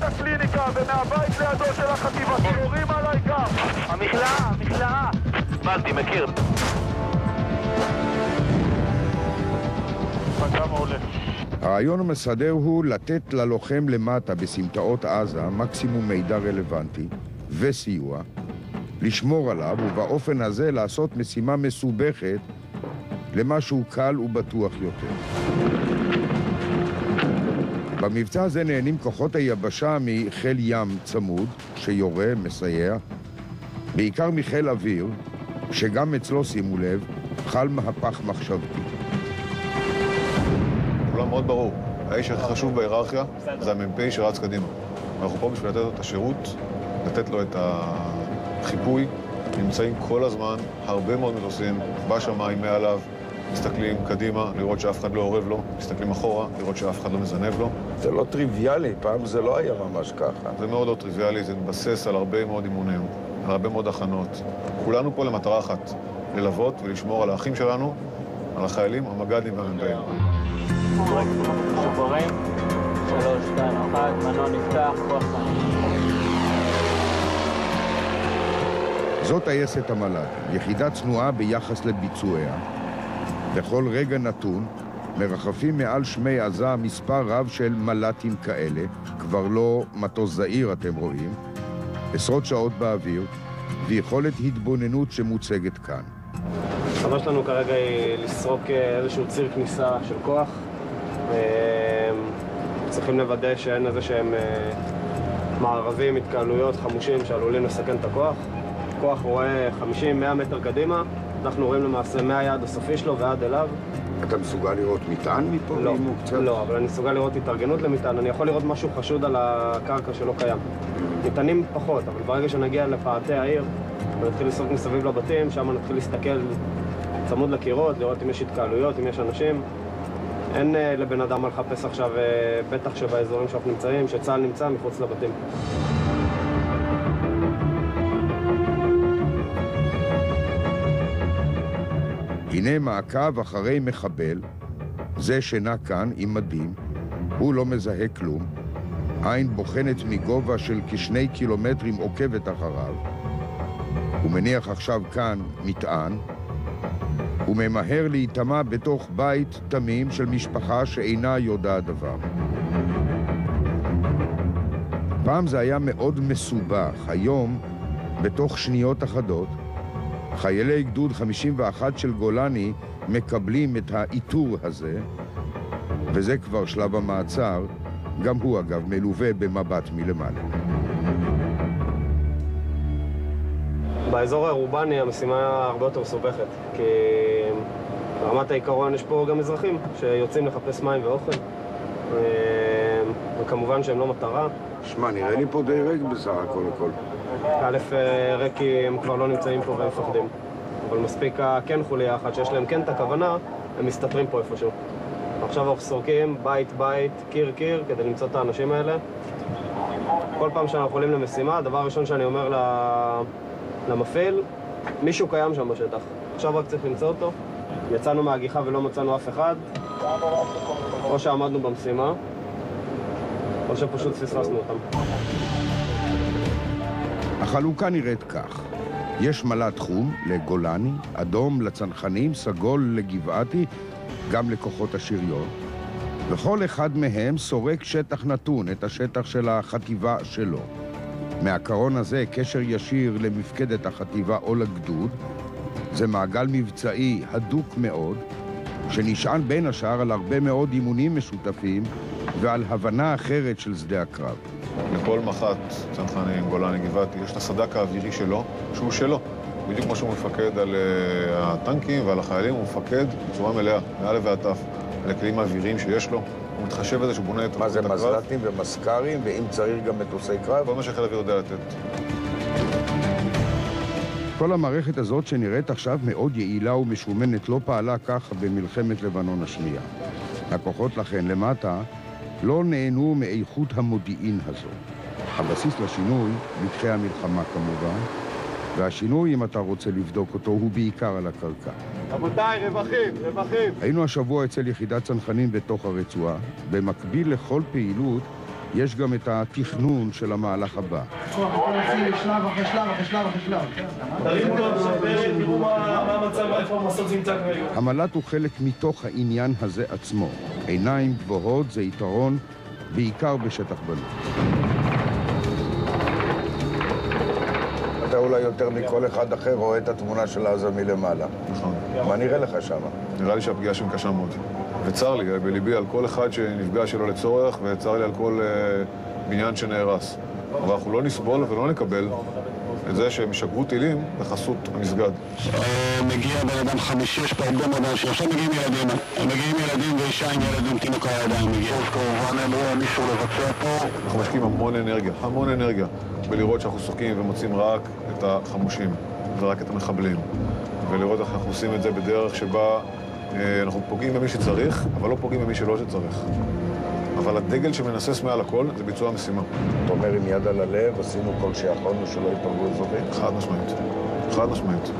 הקליניקה ומהבית לידו של החטיבה. יורים עליי גם. המכלאה. קיבלתי, מכיר. הרעיון המסדר הוא לתת ללוחם למטה בסמטאות עזה מקסימום מידע רלוונטי וסיוע, לשמור עליו ובאופן הזה לעשות משימה מסובכת למשהו קל ובטוח יותר. במבצע הזה נהנים כוחות היבשה מחיל ים צמוד שיורה, מסייע, בעיקר מחיל אוויר, שגם אצלו, שימו לב, חל מהפך מחשבתי. כולם מאוד ברור, האיש הכי חשוב בהיררכיה זה המ"פ שרץ קדימה. אנחנו פה בשביל לתת לו את השירות, לתת לו את החיפוי. נמצאים כל הזמן הרבה מאוד מטוסים בשמיים מעליו, מסתכלים קדימה, לראות שאף אחד לא עורב לו, מסתכלים אחורה, לראות שאף אחד לא מזנב לו. זה לא טריוויאלי, פעם זה לא היה ממש ככה. זה מאוד לא טריוויאלי, זה מתבסס על הרבה מאוד אימונים, על הרבה מאוד הכנות. כולנו פה למטרה אחת, ללוות ולשמור על האחים שלנו, על החיילים, המג"דים והמ"פים. שחורים, 3, 2, 1, מנוע נפתח, כוח זאת טייסת המל"ט, יחידה צנועה ביחס לביצועיה. בכל רגע נתון מרחפים מעל שמי עזה מספר רב של מל"טים כאלה, כבר לא מטוס זעיר אתם רואים, עשרות שעות באוויר, ויכולת התבוננות שמוצגת כאן. המטרה שלנו כרגע היא לסרוק איזשהו ציר כניסה של כוח. צריכים לוודא שאין איזה שהם מערבים, התקהלויות, חמושים שעלולים לסכן את הכוח. הכוח רואה 50-100 מטר קדימה, אנחנו רואים למעשה מהיעד הסופי שלו ועד אליו. אתה מסוגל לראות מטען מפה? לא, אבל אני מסוגל לראות התארגנות למטען. אני יכול לראות משהו חשוד על הקרקע שלא קיים. מטענים פחות, אבל ברגע שנגיע לפאתי העיר ונתחיל לסרוק מסביב לבתים, שם נתחיל להסתכל צמוד לקירות, לראות אם יש התקהלויות, אם יש אנשים. אין לבן אדם מה לחפש עכשיו, בטח שבאזורים שאנחנו נמצאים, שצה"ל נמצא מחוץ לבתים. הנה מעקב אחרי מחבל, זה שנע כאן עם מדים, הוא לא מזהה כלום, עין בוחנת מגובה של כ2 קילומטרים עוקבת אחריו, הוא מניח עכשיו כאן מטען, הוא ממהר להיטמע בתוך בית תמים של משפחה שאינה יודעת דבר. פעם זה היה מאוד מסובך, היום, בתוך שניות אחדות, חיילי גדוד 51 של גולני מקבלים את האיתור הזה, וזה כבר שלב המעצר, גם הוא אגב מלווה במבט מלמעלה. באזור האורבני המשימה הרבה יותר מסובכת, כי ברמת העיקרון יש פה גם אזרחים שיוצאים לחפש מים ואוכל, וכמובן שהם לא מטרה. שמע, נראה לי פה די ריק בסך הכל. א', ריק כי הם כבר לא נמצאים פה והם מפחדים. אבל מספיק כן חוליה אחת שיש להם כן את הכוונה, הם מסתתרים פה איפשהו. עכשיו אנחנו סורקים בית, קיר, כדי למצוא את האנשים האלה. כל פעם שאנחנו עולים למשימה, הדבר הראשון שאני אומר למפעיל, מישהו קיים שם בשטח. עכשיו רק צריך למצוא אותו. יצאנו מהגיחה ולא מצאנו אף אחד. או שעמדנו במשימה, או שפשוט פספסנו אותם. החלוקה נראית כך. יש מל"ט חום לגולני, אדום לצנחנים, סגול לגבעתי, גם לכוחות השריון. וכל אחד מהם סורק שטח נתון, את השטח של החטיבה שלו. מהקרון הזה קשר ישיר למפקדת החטיבה או לגדוד. זה מעגל מבצעי הדוק מאוד, שנשען בין השאר על הרבה מאוד אימונים משותפים ועל הבנה אחרת של שדה הקרב. לכל מח"ט צנחנים, גולני, גבעתי, יש את הסד"כ האווירי שלו, שהוא שלו. בדיוק כמו שהוא מפקד על הטנקים ועל החיילים, הוא מפקד בצורה מלאה, מאלף ועד תף, על הכלים האוויריים שיש לו. הוא מתחשב בזה שהוא בונה את מה זה, מזל"טים ומסקרים, ואם צריך גם מטוסי קרב? כל מה שחיל האוויר יודע לתת. כל המערכת הזאת שנראית עכשיו מאוד יעילה ומשומנת לא פעלה ככה במלחמת לבנון השנייה. הכוחות לכן למטה לא נהנו מאיכות המודיעין הזו. הבסיס לשינוי, לקחי המלחמה כמובן, והשינוי, אם אתה רוצה לבדוק אותו, הוא בעיקר על הקרקע. רבותיי, רווחים. היינו השבוע אצל יחידת צנחנים בתוך הרצועה. במקביל לכל פעילות, יש גם את התכנון של המהלך הבא. שלב אחרי שלב אחרי שלב אחרי שלב. תרימו לו עכשיו, תראו מה המצב, איפה המסות נמצא כרגע. המל"ט הוא חלק מתוך העניין הזה עצמו. עיניים גבוהות זה יתרון, בעיקר בשטח בנוי. אתה אולי יותר מכל אחד אחר רואה את התמונה של עזה מלמעלה. נכון. מה נראה לך שמה? נראה לי שהפגיעה שם קשה מאוד. וצר לי, בליבי, על כל אחד שנפגע שלא לצורך, וצר לי על כל בניין שנהרס. אבל אנחנו לא נסבול ולא נקבל את זה שהם שגרו טילים בחסות המסגד. מגיע בן אדם חמישי, יש פה הרבה מאוד אנשים. עכשיו מגיעים ילדים. הם מגיעים ילדים ואישה עם ילדים, תינוק הידיים מגיע. כמובן אמרו מישהו לבצע פה. אנחנו משקיעים המון אנרגיה, בלראות שאנחנו שוחקים ומוצאים רק את החמושים ורק את המחבלים. ולראות איך אנחנו עושים את זה בדרך שבה אנחנו פוגעים במי שצריך, אבל לא פוגעים במי שלא שצריך. אבל הדגל שמנסס מעל הכל זה ביצוע המשימה. אתה אומר עם יד על הלב, עשינו כל שיכולנו שלא ייפגעו אזורים? חד משמעית.